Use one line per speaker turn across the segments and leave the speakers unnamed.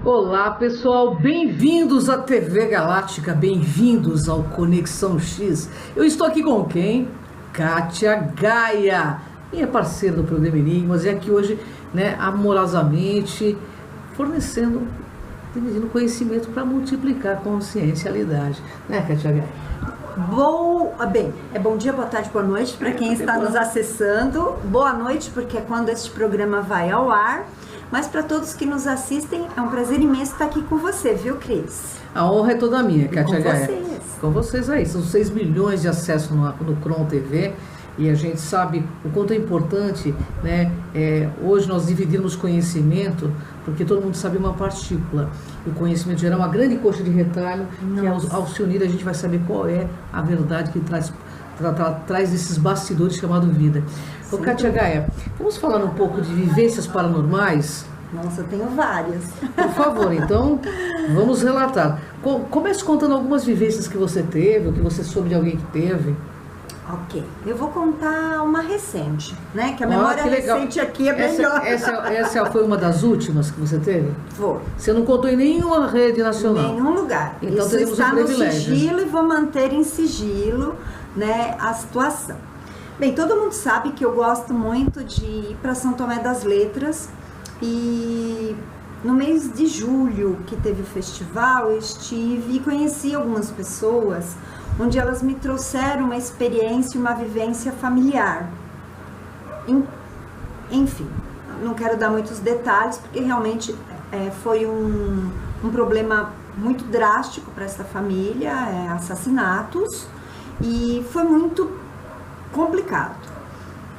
Olá pessoal, bem-vindos à TV Galáctica, bem-vindos ao Conexão X. Eu estou aqui com quem? Kátia Gaia, minha parceira do programa Enigmas, e aqui hoje, amorosamente, fornecendo, dividindo conhecimento para multiplicar a consciencialidade, Kátia Gaia?
Bom dia, boa tarde, boa noite para quem está nos acessando. Boa noite, porque é quando este programa vai ao ar. Mas para todos que nos assistem, é um prazer imenso estar aqui com você, viu, Cris?
A honra é toda minha, Kátia Gaia.
Com vocês.
Com vocês aí. São 6 milhões de acessos no Cron TV. E a gente sabe o quanto é importante, hoje nós dividirmos conhecimento, porque todo mundo sabe uma partícula. E o conhecimento geral é uma grande coxa de retalho, que ao se unir a gente vai saber qual é a verdade que traz esses bastidores chamado vida. Ô, Kátia Gaia, vamos falar um pouco de vivências paranormais?
Nossa, eu tenho várias.
Por favor, então, vamos relatar. Comece contando algumas vivências que você teve, ou que você soube de alguém que teve.
Ok, eu vou contar uma recente, que a memória recente aqui é melhor.
Essa foi uma das últimas que você teve?
Foi.
Você não contou em nenhuma rede nacional?
Em nenhum lugar.
Então
isso
teremos
está
um privilégio.
No sigilo e vou manter em sigilo, a situação. Bem, todo mundo sabe que eu gosto muito de ir para São Tomé das Letras, e no mês de julho que teve o festival, eu estive e conheci algumas pessoas onde elas me trouxeram uma experiência e uma vivência familiar. Enfim, não quero dar muitos detalhes, porque realmente foi um problema muito drástico para essa família, assassinatos, e foi muito complicado.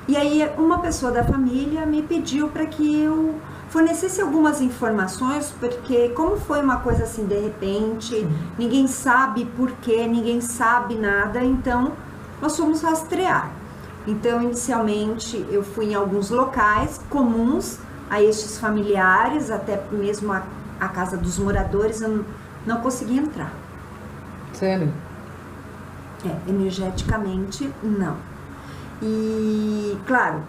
E aí uma pessoa da família me pediu para que eu fornecesse algumas informações, porque como foi uma coisa assim de repente, ninguém sabe porquê, ninguém sabe nada, então nós fomos rastrear. Então inicialmente eu fui em alguns locais comuns a estes familiares, até mesmo a casa dos moradores, eu não consegui entrar.
Sério?
Energeticamente não. E claro,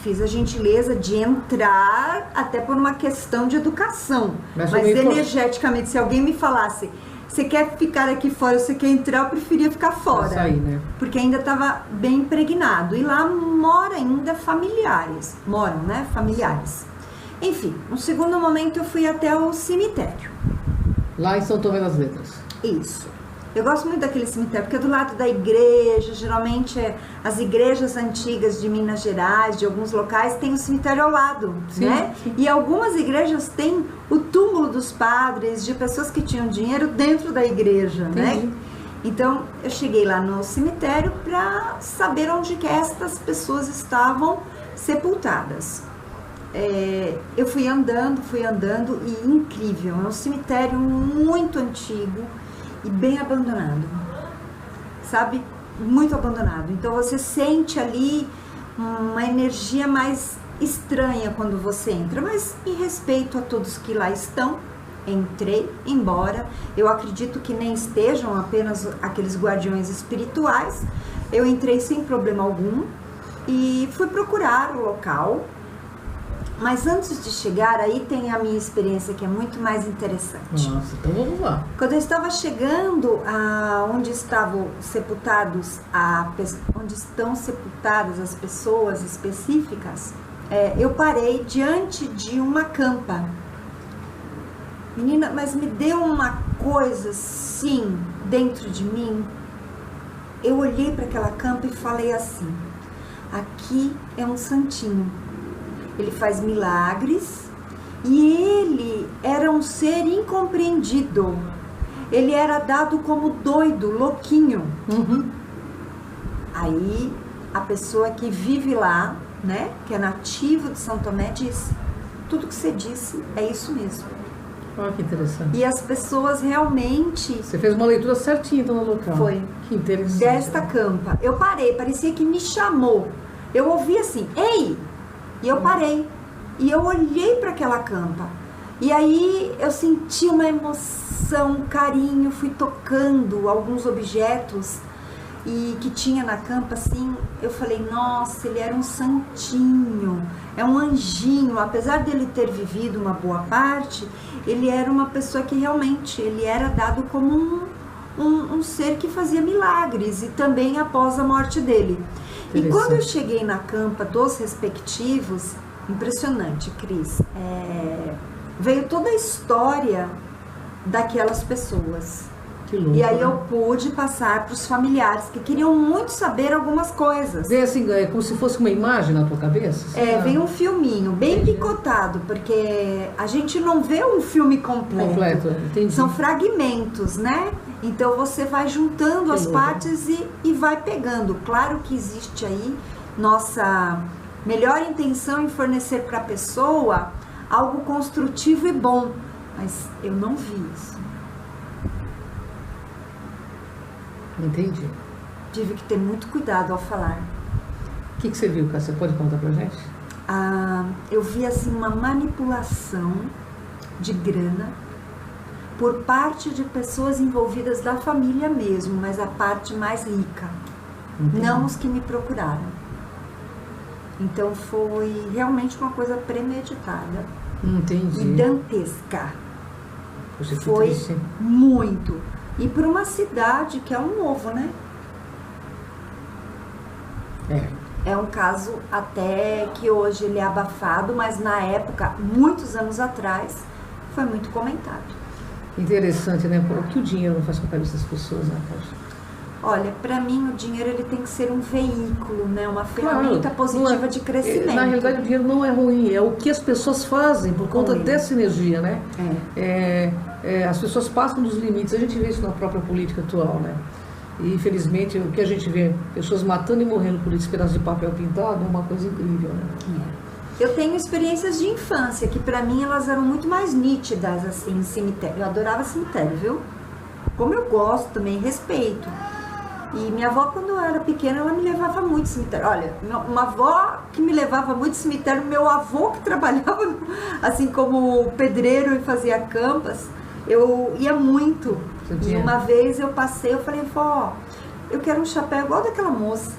fiz a gentileza de entrar até por uma questão de educação, mas energeticamente, se alguém me falasse, você quer ficar aqui fora, você quer entrar, eu preferia ficar fora,
sair,
porque ainda estava bem impregnado, e lá mora ainda familiares, familiares. Enfim, no segundo momento eu fui até o cemitério.
Lá em São Tomé das Letras.
Isso. Eu gosto muito daquele cemitério, porque é do lado da igreja, geralmente as igrejas antigas de Minas Gerais, de alguns locais, tem o cemitério ao lado,
sim.
E algumas igrejas têm o túmulo dos padres, de pessoas que tinham dinheiro dentro da igreja, Então, eu cheguei lá no cemitério para saber onde que estas pessoas estavam sepultadas. Eu fui andando e incrível, é um cemitério muito antigo e bem abandonado, sabe? Muito abandonado. Então você sente ali uma energia mais estranha quando você entra, mas em respeito a todos que lá estão, entrei, embora eu acredito que nem estejam apenas aqueles guardiões espirituais, eu entrei sem problema algum e fui procurar o local. Mas antes de chegar, aí tem a minha experiência que é muito mais interessante.
Nossa, então vamos lá.
Quando eu estava chegando onde estavam sepultados, onde estão sepultadas as pessoas específicas, eu parei diante de uma campa. Menina, mas me deu uma coisa assim dentro de mim. Eu olhei para aquela campa e falei assim: aqui é um santinho. Ele faz milagres e ele era um ser incompreendido. Ele era dado como doido, louquinho. Aí a pessoa que vive lá, que é nativo de São Tomé, diz: tudo que você disse é isso mesmo.
Olha que interessante.
E as pessoas realmente...
Você fez uma leitura certinha então no local.
Foi.
Que interessante.
Desta campa. Eu parei, parecia que me chamou. Eu ouvi assim: ei! E eu parei, e eu olhei para aquela campa, e aí eu senti uma emoção, um carinho, fui tocando alguns objetos, e que tinha na campa, assim, eu falei, nossa, ele era um santinho, é um anjinho. Apesar dele ter vivido uma boa parte, ele era uma pessoa que realmente, ele era dado como um ser que fazia milagres, e também após a morte dele. E quando eu cheguei na campa dos respectivos, impressionante, Cris, veio toda a história daquelas pessoas.
Que louco,
e aí
né?
eu pude passar para os familiares que queriam muito saber algumas coisas.
Vê assim, como se fosse uma imagem na tua cabeça?
Veio um filminho bem picotado, porque a gente não vê um filme completo.
Entendi.
São fragmentos, né? Então você vai juntando as partes e vai pegando. Claro que existe aí nossa melhor intenção em fornecer para a pessoa algo construtivo e bom, mas eu não vi isso.
Entendi.
Tive que ter muito cuidado ao falar.
O que você viu, Cássia? Você pode contar pra gente?
Eu vi assim uma manipulação de grana por parte de pessoas envolvidas da família mesmo, mas a parte mais rica.
Entendi.
Não os que me procuraram. Então foi realmente uma coisa premeditada.
Entendi.
E dantesca.
Poxa, que
Foi
triste.
muito. E para uma cidade que é um novo, né? É um caso até que hoje ele é abafado, mas na época, muitos anos atrás, foi muito comentado.
Interessante, né? O que o dinheiro não faz com a cabeça das pessoas, né, Cássia?
Olha, para mim o dinheiro ele tem que ser um veículo, né? Uma ferramenta positiva de crescimento.
Na realidade o dinheiro não é ruim, é o que as pessoas fazem por conta dessa energia, né? As pessoas passam dos limites, a gente vê isso na própria política atual, né? E infelizmente o que a gente vê, pessoas matando e morrendo por esse pedaço de papel pintado, é uma coisa incrível, né?
Eu tenho experiências de infância que para mim elas eram muito mais nítidas, assim, em cemitério. Eu adorava cemitério, viu? Como eu gosto também, respeito. E minha avó, quando eu era pequena, ela me levava muito cemitério. Olha, uma avó que me levava muito cemitério, meu avô que trabalhava assim como pedreiro e fazia campas, eu ia muito. E uma vez eu passei, eu falei, vó, eu quero um chapéu igual daquela moça.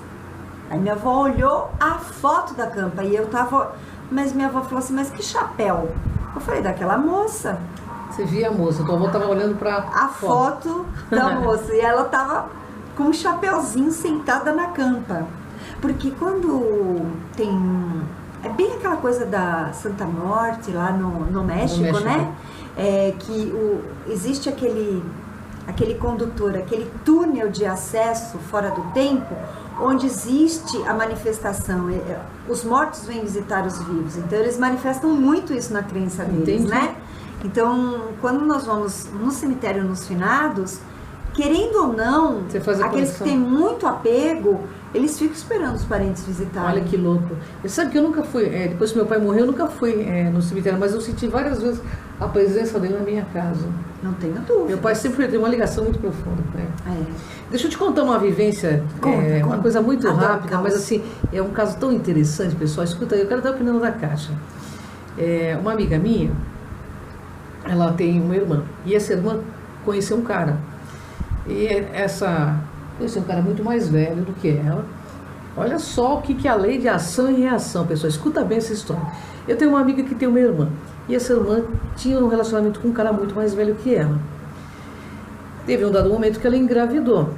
Aí minha avó olhou a foto da campa e eu tava... Mas minha avó falou assim, mas que chapéu? Eu falei, daquela moça.
Você via a moça, tua avó tava olhando pra...
A foto da moça. E ela tava com um chapéuzinho sentada na campa. Porque quando tem... É bem aquela coisa da Santa Morte lá no México, né? Existe aquele condutor, aquele túnel de acesso fora do tempo, onde existe a manifestação. Os mortos vêm visitar os vivos. Então eles manifestam muito isso na crença deles, né? Então, quando nós vamos no cemitério nos finados, querendo ou não, aqueles que têm muito apego, eles ficam esperando os parentes visitarem.
Olha que louco. Você sabe que eu nunca fui, depois que meu pai morreu, eu nunca fui no cemitério, mas eu senti várias vezes a presença dele na minha casa.
Não tenho dúvida.
Meu pai sempre tem uma ligação muito profunda com ele. Deixa eu te contar uma vivência, uma coisa muito rápida, mas assim, é um caso tão interessante, pessoal. Escuta aí, eu quero dar a opinião da Caixa. Uma amiga minha, ela tem uma irmã, e essa irmã conheceu um cara. E conheceu um cara muito mais velho do que ela. Olha só o que é a lei de ação e reação, pessoal. Escuta bem essa história. Eu tenho uma amiga que tem uma irmã. E essa irmã tinha um relacionamento com um cara muito mais velho que ela. Teve um dado momento que ela engravidou,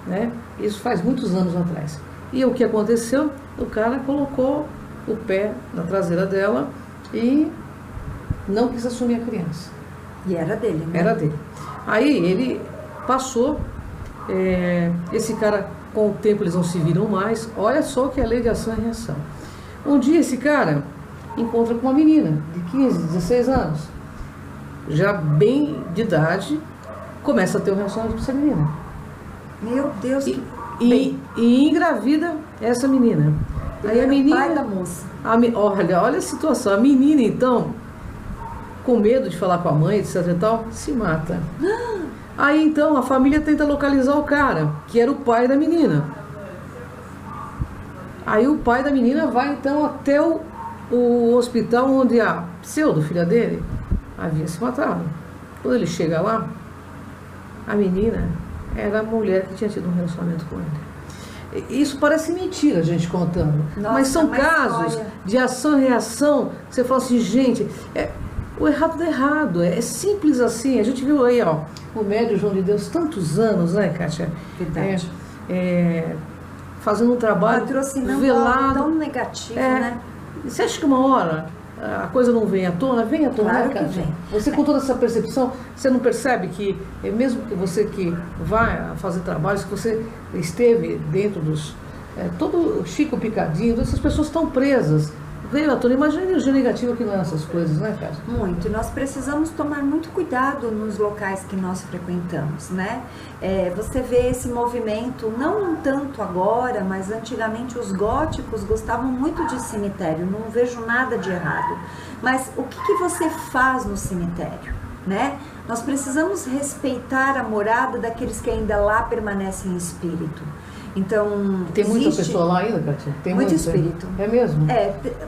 né? Isso faz muitos anos atrás. E o que aconteceu? O cara colocou o pé na traseira dela e não quis assumir a criança.
E era dele, né?
Era dele. Aí ele passou, esse cara, com o tempo eles não se viram mais. Olha só o que é a lei de ação e reação. Um dia esse cara encontra com uma menina de 15, 16 anos, já bem de idade, começa a ter um relacionamento com essa menina.
Meu Deus,
e engravida essa menina. Aí a menina...
pai da moça.
Olha a situação. A menina, então, com medo de falar com a mãe, etc e tal, se mata. Aí, então, a família tenta localizar o cara, que era o pai da menina. Aí o pai da menina vai, então, até o hospital onde a pseudo-filha dele havia se matado. Quando ele chega lá, a menina era a mulher que tinha tido um relacionamento com ele. Isso parece mentira, a gente contando.
Nossa,
mas são
uma
casos
história.
de ação e reação. Você fala assim, gente, o errado é errado. É simples assim. A gente viu aí, ó, o médium João de Deus, tantos anos, né, Kátia?
Verdade.
Fazendo um trabalho
Patrocinando
velado.
algo tão negativo, né?
Você acha que uma hora a coisa não vem à tona? Vem à tona,
Claro
né,
que
Kátia?
vem.
Você com toda essa percepção, você não percebe que, mesmo que você que vai fazer trabalhos, que você esteve dentro dos... todo Chico Picadinho, essas pessoas estão presas. Veio à tona. Imagina a energia negativa que não é essas coisas, né, Kátia?
Muito. Nós precisamos tomar muito cuidado nos locais que nós frequentamos, né? Você vê esse movimento, não tanto agora, mas antigamente os góticos gostavam muito de cemitério, não vejo nada de errado. Mas o que você faz no cemitério, né? Nós precisamos respeitar a morada daqueles que ainda lá permanecem em espírito. Então,
tem muita pessoa lá ainda, Kátia? Tem
muito espírito.
É mesmo?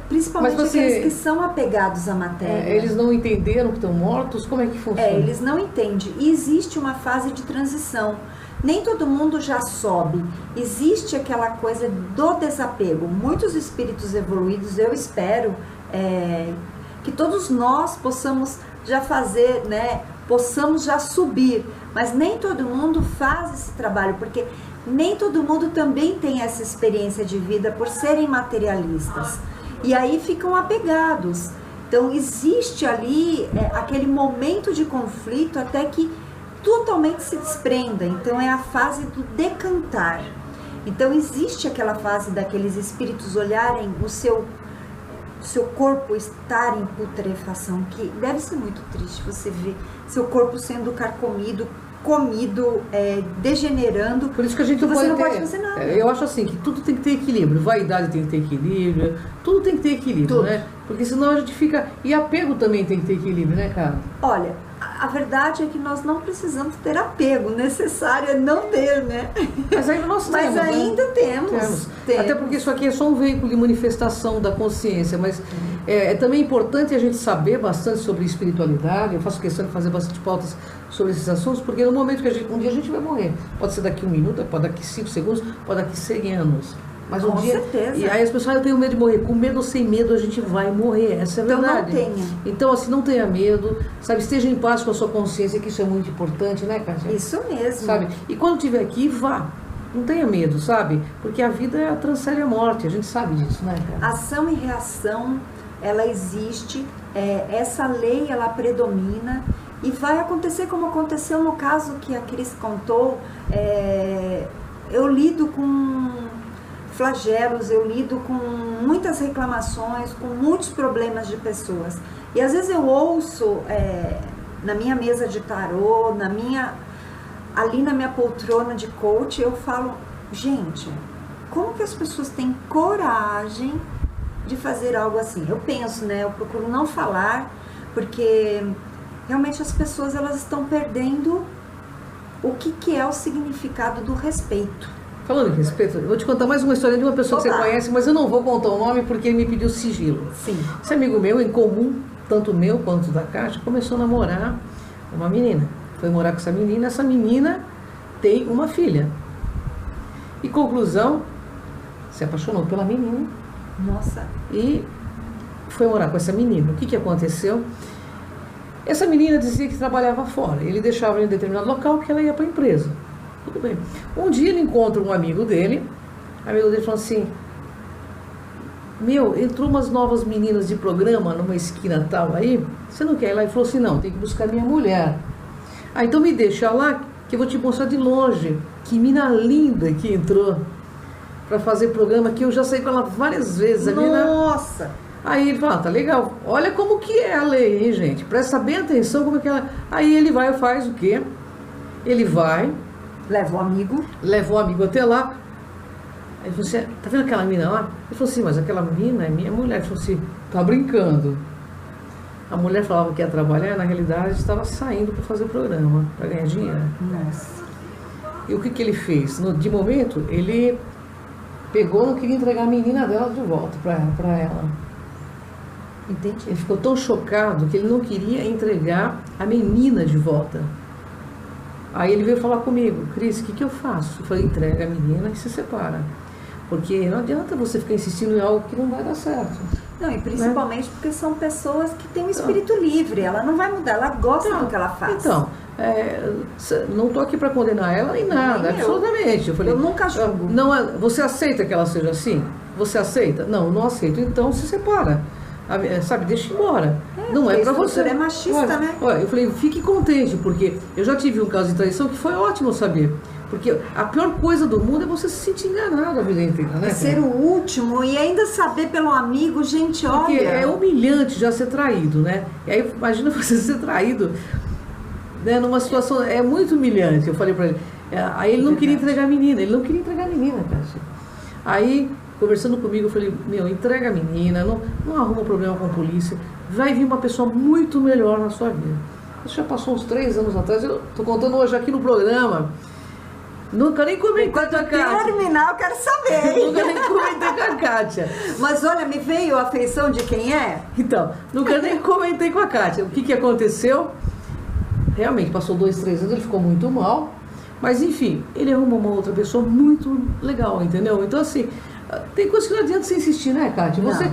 Principalmente aqueles que são apegados à matéria.
Eles não entenderam que estão mortos? Como é que funciona?
Eles não entendem. E existe uma fase de transição. Nem todo mundo já sobe. Existe aquela coisa do desapego. Muitos espíritos evoluídos, eu espero que todos nós possamos já fazer, né? Possamos já subir. Mas nem todo mundo faz esse trabalho, porque nem todo mundo também tem essa experiência de vida por serem materialistas. E aí ficam apegados. Então existe ali aquele momento de conflito até que totalmente se desprenda. Então é a fase do decantar. Então existe aquela fase daqueles espíritos olharem o seu corpo estar em putrefação, que deve ser muito triste você ver seu corpo sendo carcomido, comido, degenerando.
Por isso que a gente
você não
ter,
pode fazer nada.
Eu acho assim, que tudo tem que ter equilíbrio. Vaidade tem que ter equilíbrio. Tudo tem que ter equilíbrio, né? Porque senão a gente fica... E apego também tem que ter equilíbrio, né, cara?
Olha, a verdade é que nós não precisamos ter apego. Necessário é não ter, né?
Mas ainda nós temos,
Mas ainda
né?
temos.
Até porque isso aqui é só um veículo de manifestação da consciência. Mas é também importante a gente saber bastante sobre espiritualidade. Eu faço questão de fazer bastante pautas sobre esses assuntos, porque no momento que um dia a gente vai morrer. Pode ser daqui 1 minuto, pode daqui 5 segundos, pode daqui 100 anos. Mas um
Com
dia,
certeza.
E aí as pessoas, eu tenho medo de morrer. Com medo ou sem medo a gente vai morrer. Essa é a verdade.
Então não tenha.
Então assim, não tenha medo, sabe? Esteja em paz com a sua consciência, que isso é muito importante, né, Kátia?
Isso mesmo.
Sabe? E quando estiver aqui, vá. Não tenha medo, sabe? Porque a vida transcende a morte, a gente sabe disso, né, cara?
Ação e reação, ela existe, essa lei, ela predomina e vai acontecer como aconteceu no caso que a Cris contou. Eu lido com flagelos, eu lido com muitas reclamações, com muitos problemas de pessoas. E às vezes eu ouço na minha mesa de tarô, ali na minha poltrona de coach, eu falo, gente, como que as pessoas têm coragem de fazer algo assim? Eu penso, né? Eu procuro não falar, porque realmente as pessoas, elas estão perdendo o que é o significado do respeito.
Falando em respeito, eu vou te contar mais uma história de uma pessoa que
Opa.
você conhece, mas eu não vou contar o nome porque ele me pediu sigilo.
Sim.
Esse amigo meu, em comum, tanto meu quanto da Caixa, começou a namorar uma menina. Foi morar com essa menina tem uma filha. E conclusão, se apaixonou pela menina.
Nossa.
E foi morar com essa menina. O que aconteceu? Essa menina dizia que trabalhava fora. Ele deixava em determinado local que ela ia para a empresa. Tudo bem. Um dia ele encontra um amigo dele. O amigo dele falou assim: meu, entrou umas novas meninas de programa numa esquina tal aí. Você não quer ir lá? Ele falou assim: não, tem que buscar minha mulher. Ah, então me deixa lá que eu vou te mostrar de longe. Que mina linda que entrou para fazer programa, que eu já saí com ela várias vezes.
Nossa!
Aí ele fala, tá legal, olha como que é a lei, hein, gente? Presta bem atenção como é que ela... Aí ele vai e faz o quê? Ele vai...
Leva o amigo
até lá. Aí você, tá vendo aquela mina lá? Ele falou assim, mas aquela mina é minha mulher. Ele falou assim, tá brincando. A mulher falava que ia trabalhar, na realidade estava saindo para fazer o programa, para ganhar dinheiro.
Nossa.
E o que ele fez? De momento, ele pegou, não queria entregar a menina dela de volta para ela.
Entendi.
Ele ficou tão chocado que ele não queria entregar a menina de volta. Aí ele veio falar comigo, Cris, o que eu faço? Eu falei, entrega a menina e se separa. Porque não adianta você ficar insistindo em algo que não vai dar certo.
Não, e principalmente porque são pessoas que têm um espírito livre, ela não vai mudar, ela gosta do que ela faz.
Então, não estou aqui para condenar ela nem nada, nem absolutamente.
Eu nunca julgo.
Não, você aceita que ela seja assim? Você aceita? Não aceito. Então se separa. Sabe, deixa embora. Não é para você.
É machista, né?
Olha, eu falei, fique contente, porque eu já tive um caso de traição que foi ótimo saber. Porque a pior coisa do mundo é você se sentir enganado a vida inteira, né?
Ser o último e ainda saber pelo amigo, gente, olha.
Porque é humilhante já ser traído, né? E aí imagina você ser traído, né, numa situação, é muito humilhante. Eu falei pra ele, aí ele não queria entregar a menina, cara. Aí, conversando comigo, eu falei, entrega a menina, não arruma problema com a polícia, vai vir uma pessoa muito melhor na sua vida. Isso já passou uns 3 anos atrás, eu tô contando hoje aqui no programa. Nunca nem comentei com a Kátia.
Terminar, eu quero saber.
Nunca nem comentei com a Kátia.
Mas olha, me veio a afeição de quem é?
Então, nunca nem comentei com a Kátia. O que aconteceu? Realmente, passou 2, 3 anos, ele ficou muito mal. Mas, enfim, ele arrumou uma outra pessoa muito legal, entendeu? Então, assim, tem coisas que não adianta você insistir, né, Kátia? Você,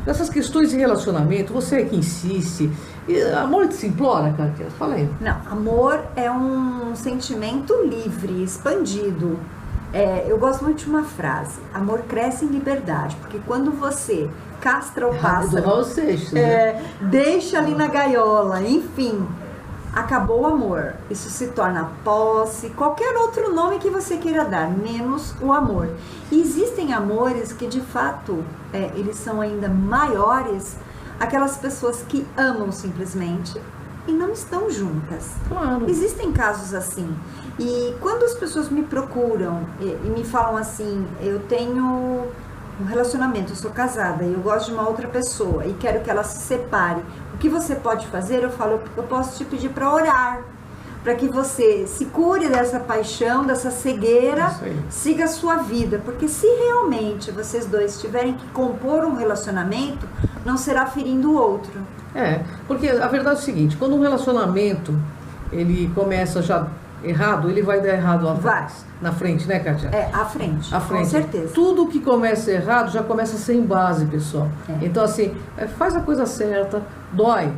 nessas questões de relacionamento, você é que insiste. E amor se implora, Kátia? Fala aí.
Não, amor é um sentimento livre, expandido. Eu gosto muito de uma frase: amor cresce em liberdade, porque quando você castra o pássaro, deixa ali na gaiola, enfim, acabou o amor. Isso se torna posse, qualquer outro nome que você queira dar, menos o amor. E existem amores que de fato eles são ainda maiores, aquelas pessoas que amam simplesmente e não estão juntas.
Claro.
Existem casos assim. E quando as pessoas me procuram e me falam assim, eu tenho um relacionamento, eu sou casada e eu gosto de uma outra pessoa e quero que ela se separe, o que você pode fazer? Eu falo, eu posso te pedir para orar, para que você se cure dessa paixão, dessa cegueira, siga a sua vida, porque se realmente vocês dois tiverem que compor um relacionamento, não será ferindo o outro.
Porque a verdade é o seguinte, quando um relacionamento ele começa já errado, ele vai dar errado lá atrás, na frente, né, Kátia?
À frente,
com
certeza.
Tudo que começa errado já começa sem base, pessoal. Então, assim, faz a coisa certa, dói,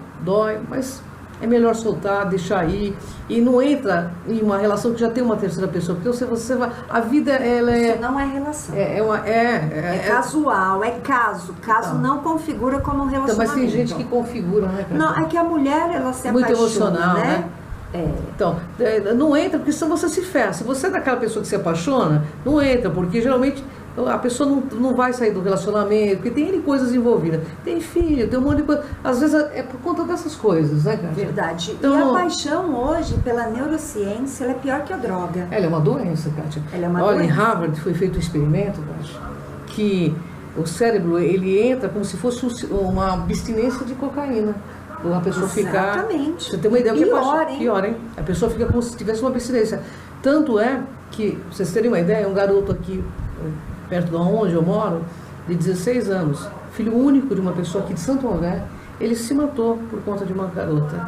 mas é melhor soltar, deixar ir, e não entra em uma relação que já tem uma terceira pessoa, porque você vai, a vida, ela
Isso não é relação.
É
casual, é caso. Caso não configura como um relacionamento.
Então, mas tem gente que configura, né, Kátia?
Não, é que a mulher, ela se
muito
apaixona,
emocional, né? Então, não entra, porque senão você se ferra. Se você é daquela pessoa que se apaixona, não entra, porque geralmente a pessoa não vai sair do relacionamento, porque tem N coisas envolvidas. Tem filho, tem um monte de coisa. Às vezes é por conta dessas coisas, né, Kátia?
Verdade. Então, e a paixão hoje, pela neurociência, ela é pior que a droga.
Ela é uma doença, Kátia.
Ela é uma
doença.
Olha,
em Harvard foi feito um experimento, Kátia, que o cérebro, ele entra como se fosse uma abstinência de cocaína. A pessoa ficar...
Exatamente.
Você tem uma ideia
Pior,
hein? A pessoa fica como se tivesse uma abstinência. Tanto é que, pra vocês terem uma ideia, um garoto aqui, perto de onde eu moro, de 16 anos, filho único de uma pessoa aqui de Santo André, ele se matou por conta de uma garota.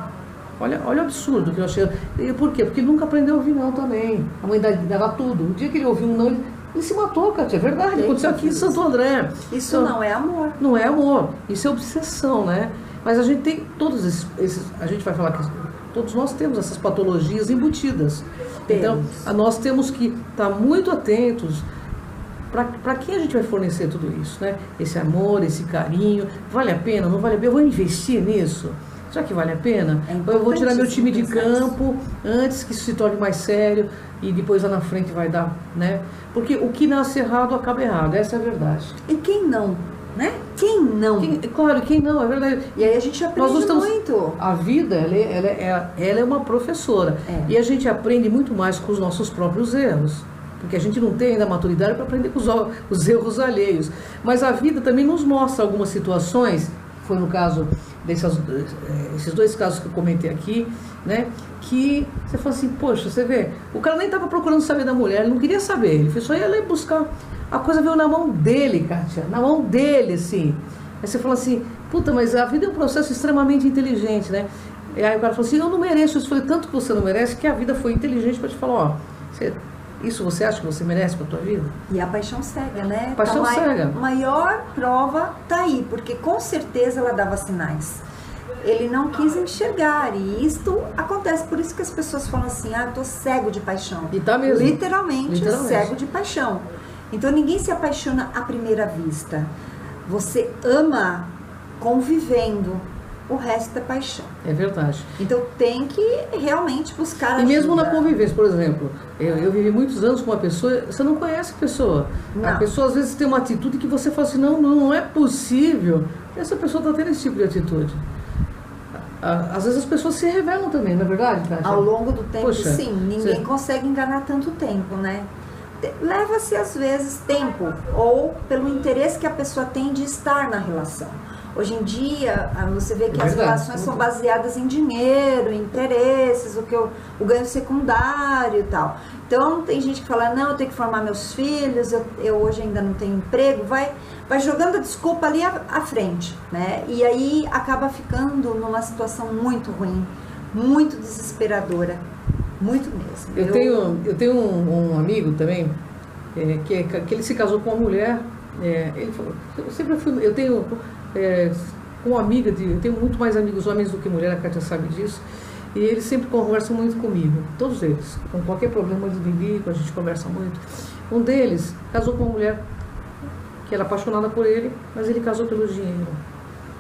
Olha o absurdo que eu achei. E por quê? Porque ele nunca aprendeu a ouvir não também. A mãe dava tudo. O dia que ele ouviu um não, ele se matou, Kátia. É verdade. Aconteceu aqui em Santo André.
Isso então, não é amor.
Não é amor. Isso é obsessão, né? Mas a gente tem todos esses, a gente vai falar que todos nós temos essas patologias embutidas. Então, nós temos que estar muito atentos para quem a gente vai fornecer tudo isso, né? Esse amor, esse carinho, vale a pena, não vale a pena? Eu vou investir nisso? Será que vale a pena? Eu vou tirar meu time de campo antes que isso se torne mais sério e depois lá na frente vai dar, né? Porque o que nasce errado acaba errado, essa é a verdade.
E quem não? Né? Quem não?
Claro, quem não, é verdade.
E aí a gente aprende muito.
A vida, ela é uma professora. E a gente aprende muito mais com os nossos próprios erros. Porque a gente não tem ainda maturidade para aprender com os erros alheios. Mas a vida também nos mostra algumas situações, foi no caso esses 2 casos que eu comentei aqui, né? Que você fala assim, poxa, você vê, o cara nem estava procurando saber da mulher, ele não queria saber, ele só ia lá buscar. A coisa veio na mão dele, Kátia, na mão dele, assim. Aí você fala assim, puta, mas a vida é um processo extremamente inteligente, né? E aí o cara falou assim, eu não mereço isso. Eu falei, tanto que você não merece, que a vida foi inteligente para te falar, ó, isso você acha que você merece para tua vida?
E a paixão cega, né?
A paixão cega.
A maior prova tá aí, porque com certeza ela dava sinais. Ele não quis enxergar, e isto acontece, por isso que as pessoas falam assim, eu tô cego de paixão.
E tá mesmo.
Literalmente cego de paixão. Então ninguém se apaixona à primeira vista. Você ama convivendo, o resto é paixão.
É verdade.
Então tem que realmente buscar ajuda.
E mesmo na convivência, por exemplo, eu vivi muitos anos com uma pessoa, você não conhece a pessoa.
Não.
A pessoa às vezes tem uma atitude que você fala assim, não é possível. Essa pessoa está tendo esse tipo de atitude. Às vezes as pessoas se revelam também, não é verdade, Kátia?
Ao longo do tempo,
Poxa,
sim. Ninguém consegue enganar tanto tempo, né? Leva-se às vezes tempo, ou pelo interesse que a pessoa tem de estar na relação. Hoje em dia, você vê que as relações são baseadas em dinheiro, em interesses, o ganho secundário e tal. Então, tem gente que fala, não, eu tenho que formar meus filhos, eu hoje ainda não tenho emprego, vai jogando a desculpa ali à frente, né? E aí acaba ficando numa situação muito ruim, muito desesperadora, muito mesmo.
Eu tenho um amigo também, que ele se casou com uma mulher, ele falou, eu tenho uma amiga, eu tenho muito mais amigos homens do que mulher, a Kátia sabe disso, e eles sempre conversam muito comigo, todos eles, com qualquer problema eles me ligam, a gente conversa muito. Um deles casou com uma mulher que era apaixonada por ele, mas ele casou pelo dinheiro,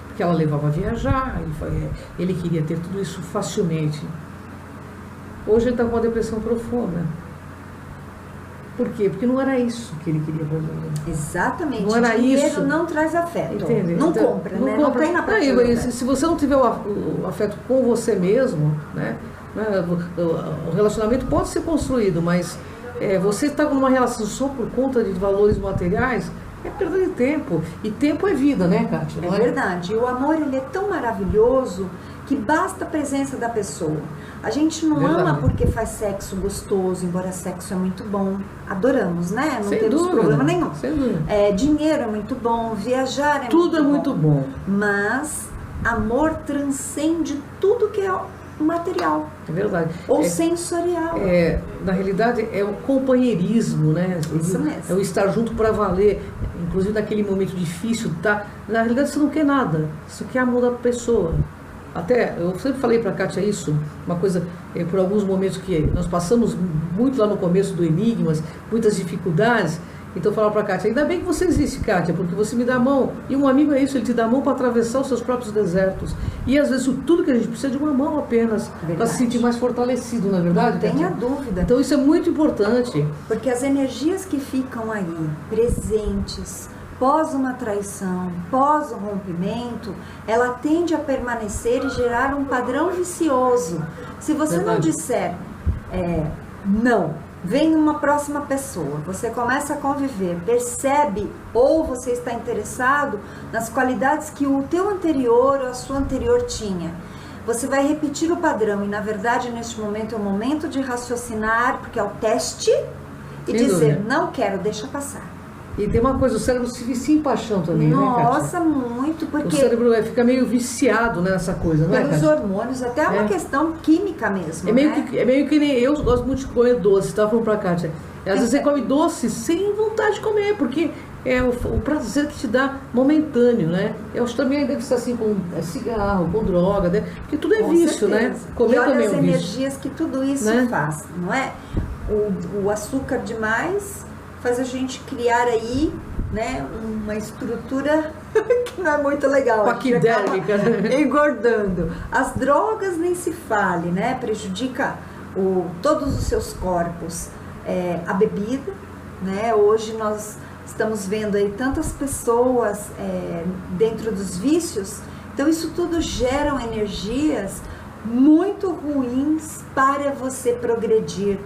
porque ela levava a viajar, ele queria ter tudo isso facilmente. Hoje ele está com uma depressão profunda. Por quê? Porque não era isso que ele queria fazer.
Exatamente.
Não era
dinheiro
isso.
Não traz afeto.
Entende?
Não
então,
compra, né? Não tem na prateleira.
Se você não tiver o afeto com você mesmo, né? O relacionamento pode ser construído, mas você está numa relação só por conta de valores materiais, é perda de tempo. E tempo é vida, né, Kátia?
É verdade. E o amor, ele é tão maravilhoso que basta a presença da pessoa. A gente não ama porque faz sexo gostoso, embora sexo é muito bom. Adoramos, né? Não temos problema nenhum.
Sem dúvida.
Dinheiro é muito bom, viajar é muito bom.
Tudo é muito bom.
Mas amor transcende tudo que é material.
É verdade.
Ou sensorial.
Na realidade, é o companheirismo, né?
Isso mesmo.
É o estar junto para valer. Inclusive naquele momento difícil, tá? Na realidade, você não quer nada. Você quer amor da pessoa. Até, eu sempre falei para a Kátia isso, uma coisa, por alguns momentos que nós passamos muito lá no começo do Enigmas, muitas dificuldades, então eu falava para a Kátia, ainda bem que você existe, Kátia, porque você me dá a mão, e um amigo é isso, ele te dá a mão para atravessar os seus próprios desertos, e às vezes tudo que a gente precisa é de uma mão apenas, para se sentir mais fortalecido, não é verdade, Kátia?
Não tenha dúvida.
Então isso é muito importante.
Porque as energias que ficam aí, presentes, pós uma traição, pós um rompimento, ela tende a permanecer e gerar um padrão vicioso. Se você não disser não, vem uma próxima pessoa, você começa a conviver, percebe ou você está interessado nas qualidades que o teu anterior ou a sua anterior tinha. Você vai repetir o padrão e, na verdade, neste momento é o momento de raciocinar, porque é o teste, e dizer, não quero, deixa passar.
E tem uma coisa, o cérebro se vicia em paixão também,
Nossa,
né, Kátia?
Nossa, muito, porque...
O cérebro fica meio viciado nessa coisa, não é,
Pelos
Kátia?
hormônios, até uma questão química mesmo,
é meio
né?
que nem eu gosto muito de comer doce, estava falando pra Kátia. Às vezes você come doce sem vontade de comer, porque é o prazer que te dá momentâneo, né? Eu acho que também deve ser assim com cigarro, com droga, né? Porque tudo é vício, né?
Comer também é um vício. E olha as energias
vício
que tudo isso, né, faz, não é? O açúcar demais faz a gente criar aí, né, uma estrutura que não é muito legal.
Paquidérmica, né?
Engordando. As drogas nem se fale, né? Prejudica todos os seus corpos. A bebida, né? Hoje nós estamos vendo aí tantas pessoas dentro dos vícios. Então isso tudo geram energias muito ruins para você progredir.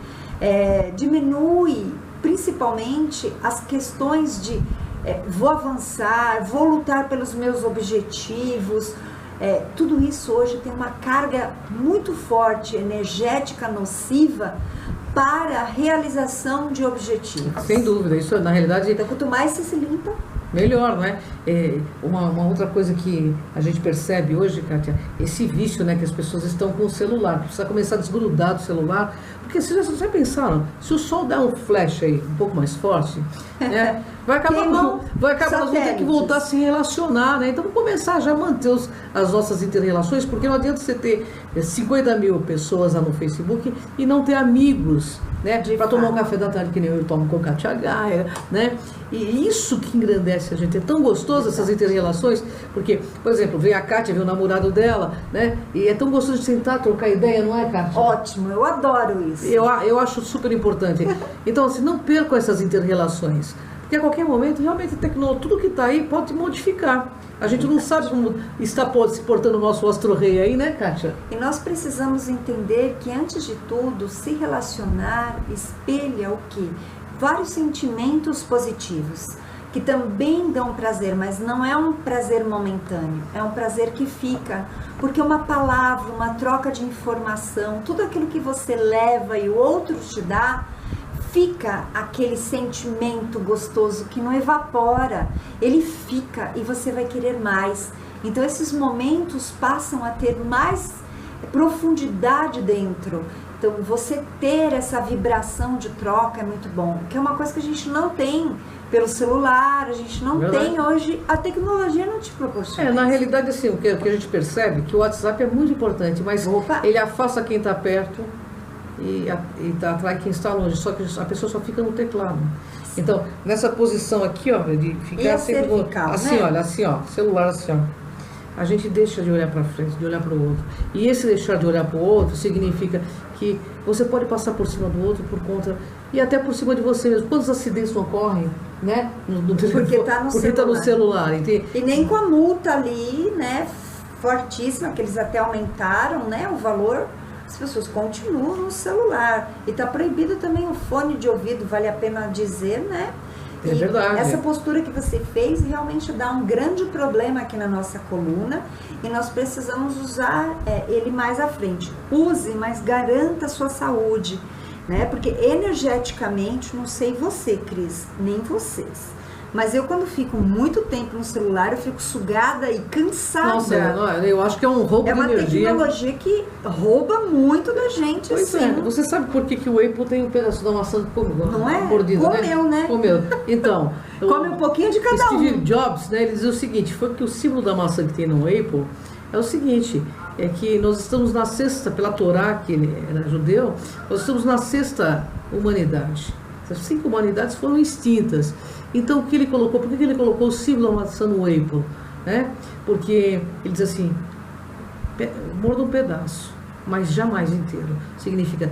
Diminui principalmente as questões de vou avançar, vou lutar pelos meus objetivos. Tudo isso hoje tem uma carga muito forte, energética, nociva para a realização de objetivos.
Sem dúvida, isso na realidade...
Então, quanto mais você se limpa,
Melhor, não é? Uma outra coisa que a gente percebe hoje, Kátia, esse vício, né, que as pessoas estão com o celular, precisa começar a desgrudar do celular, porque vocês já pensaram, se o sol der um flash aí um pouco mais forte, né, vai acabar, nós vamos ter que voltar a se relacionar, né? Então vamos começar já a manter as nossas inter-relações, porque não adianta você ter 50 mil pessoas lá no Facebook e não ter amigos, né, para tomar um café da tarde, que nem eu tomo com Kátia Gaia, né? E isso que engrandece a gente, é tão gostoso essas inter-relações, porque, por exemplo, vem a Kátia, vem o namorado dela, né? E é tão gostoso de sentar, trocar ideia, não é, Kátia?
Ótimo, eu adoro isso.
Eu acho super importante. Então, assim, não percam essas inter-relações, porque a qualquer momento, realmente, tudo que está aí pode modificar. A gente não sabe como está se portando o nosso astro-rei aí, né, Kátia?
E nós precisamos entender que, antes de tudo, se relacionar espelha o quê? Vários sentimentos positivos, que também dão prazer, mas não é um prazer momentâneo, é um prazer que fica, porque uma palavra, uma troca de informação, tudo aquilo que você leva e o outro te dá, fica aquele sentimento gostoso que não evapora, ele fica e você vai querer mais. Então esses momentos passam a ter mais profundidade dentro. Então você ter essa vibração de troca é muito bom, que é uma coisa que a gente não tem pelo celular, a gente não tem hoje, a tecnologia não te proporciona.
Na realidade, assim, o que a gente percebe é que o WhatsApp é muito importante, mas ele afasta quem está perto e atrai quem está longe, só que a pessoa só fica no teclado. Então, nessa posição aqui, ó, de ficar sempre assim, né? Olha, assim, ó, celular assim, ó. A gente deixa de olhar para frente, de olhar para o outro. E esse deixar de olhar para o outro significa que você pode passar por cima do outro por conta, e até por cima de você mesmo. Quantos acidentes não ocorrem, né?
Porque está no
celular.
E nem com a multa ali, né, fortíssima, que eles até aumentaram, né, o valor, as pessoas continuam no celular. E está proibido também o fone de ouvido, vale a pena dizer, né?
É verdade.
Essa postura que você fez realmente dá um grande problema aqui na nossa coluna e nós precisamos usar ele mais à frente. Use, mas garanta a sua saúde, né? Porque energeticamente, não sei você, Cris, nem vocês, mas eu quando fico muito tempo no celular, eu fico sugada e cansada.
Nossa, eu acho que é um roubo de energia.
É uma tecnologia que rouba muito da gente,
pois
assim.
Você sabe por que o Apple tem um pedaço da maçã
não é?
Mordida,
comeu, né?
Comeu. Então,
come um pouquinho de cada
Steve Jobs, né, ele dizia o seguinte, foi que o símbolo da maçã que tem no Apple é o seguinte, é que nós estamos na sexta, pela Torá, que ele era judeu, nós estamos na sexta humanidade. As 5 humanidades foram extintas. Então, o que ele colocou? Por que ele colocou o símbolo da maçã no Apple? Né? Porque ele diz assim, morda um pedaço, mas jamais inteiro. Significa,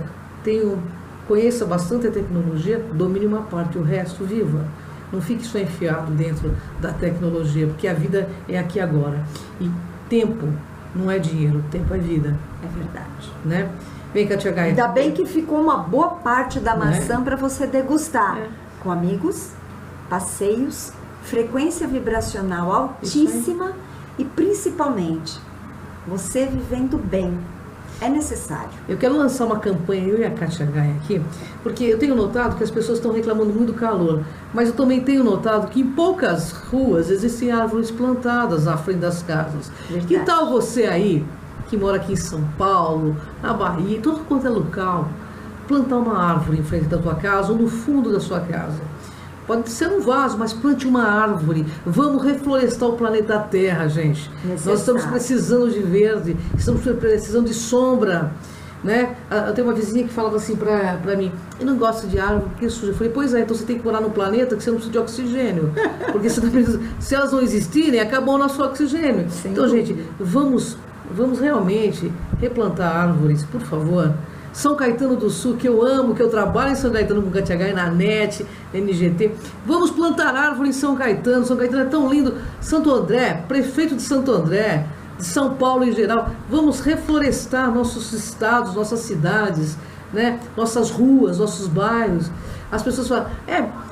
conheça bastante a tecnologia, domine uma parte, o resto viva. Não fique só enfiado dentro da tecnologia, porque a vida é aqui agora. E tempo não é dinheiro, tempo é vida.
É verdade.
Né? Vem, Kátia Gaia.
Ainda bem que ficou uma boa parte da maçã para você degustar. Com amigos, passeios, frequência vibracional altíssima e principalmente você vivendo bem. É necessário.
Eu quero lançar uma campanha, eu e a Kátia Gaia aqui, porque eu tenho notado que as pessoas estão reclamando muito do calor, mas eu também tenho notado que em poucas ruas existem árvores plantadas à frente das casas.
Verdade.
Que tal você aí, que mora aqui em São Paulo, na Bahia, todo quanto é local, plantar uma árvore em frente da tua casa ou no fundo da sua casa? Pode ser um vaso, mas plante uma árvore. Vamos reflorestar o planeta Terra, gente.
Necessário.
Nós estamos precisando de verde, estamos precisando de sombra, né? Eu tenho uma vizinha que falava assim pra mim, eu não gosto de árvore porque suja. Eu falei, pois é, então você tem que morar num planeta que você não precisa de oxigênio. Porque você não precisa, se elas não existirem, acabou o nosso oxigênio.
Sem
então,
dúvida.
gente, vamos realmente replantar árvores, por favor. São Caetano do Sul, que eu amo, que eu trabalho em São Caetano com Kátia Gaia, na NET, NGT. Vamos plantar árvore em São Caetano. São Caetano é tão lindo. Santo André, prefeito de Santo André, de São Paulo em geral. Vamos reflorestar nossos estados, nossas cidades, né? Nossas ruas, nossos bairros. As pessoas falam,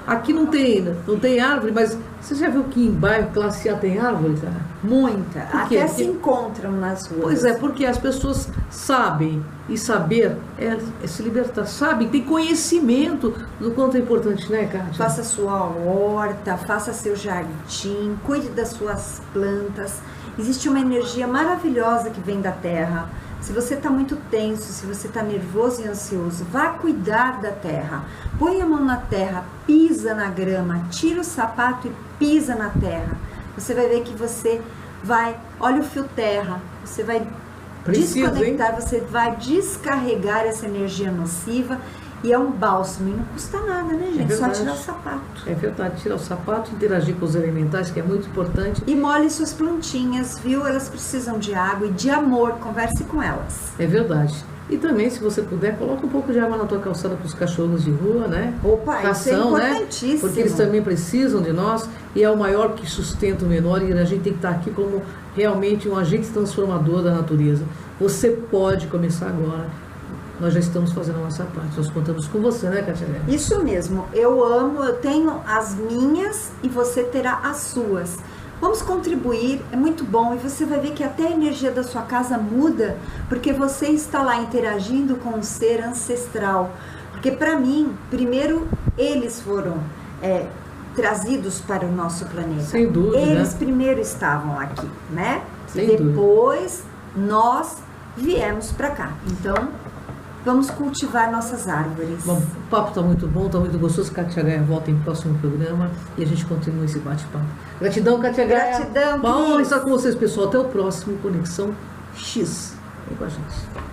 aqui não tem árvore, mas Você já viu que em bairro classe A tem árvore, cara?
Muita.
Por quê?
Até se encontram nas ruas.
Pois é, porque as pessoas sabem, e saber é se libertar, sabem, tem conhecimento do quanto é importante, né, Kátia?
Faça sua horta, faça seu jardim, cuide das suas plantas. Existe uma energia maravilhosa que vem da terra. Se você está muito tenso, se você está nervoso e ansioso, vá cuidar da terra. Põe a mão na terra, pisa na grama, tira o sapato e pisa na terra. Você vai ver que você vai, olha o fio terra, você vai desconectar, você vai descarregar essa energia nociva. E é um bálsamo, e não custa nada, né, gente? É só tirar o sapato.
É verdade, tirar o sapato, interagir com os elementais, que é muito importante.
E molhe suas plantinhas, viu? Elas precisam de água e de amor, converse com elas.
É verdade. E também, se você puder, coloca um pouco de água na tua calçada para os cachorros de rua, né?
Opa,
ração,
isso é importantíssimo.
Né? Porque eles também precisam de nós, e é o maior que sustenta o menor, e a gente tem que estar aqui como realmente um agente transformador da natureza. Você pode começar agora. Nós já estamos fazendo a nossa parte, nós contamos com você, né, Kátia?
Isso mesmo, eu amo, eu tenho as minhas e você terá as suas. Vamos contribuir, é muito bom, e você vai ver que até a energia da sua casa muda, porque você está lá interagindo com um ser ancestral. Porque para mim, primeiro eles foram trazidos para o nosso planeta.
Sem dúvida.
Eles primeiro estavam aqui, né?
Sem
depois nós viemos para cá. Então, vamos cultivar nossas árvores.
Bom, o papo está muito bom, está muito gostoso. Kátia Gaia volta em próximo programa e a gente continua esse bate-papo. Gratidão, Kátia Gaia.
Gratidão,
bom estar com vocês, pessoal. Até o próximo Conexão X. Vem com a gente.